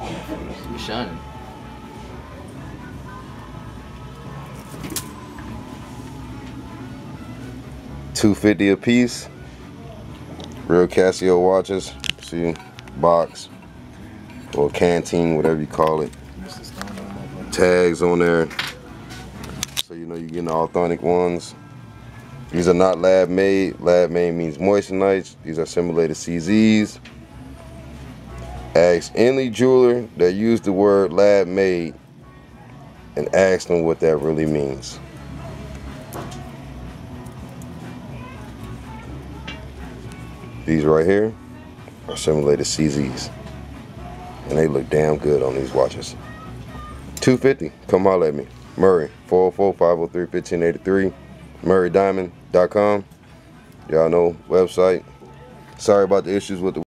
It's shining. $250 a piece. Real Casio watches. See, box or canteen, whatever you call it. Tags on there, so you know you're getting the authentic ones. These are not lab made. Lab made means moissanite. These are simulated CZs. Ask any jeweler that used the word lab made and ask them what that really means. These right here are simulated CZs, and they look damn good on these watches. $250. Come holler at me. Murray, 404-503-1583. murraysdiamonds.com. Y'all know, website. Sorry about the issues with the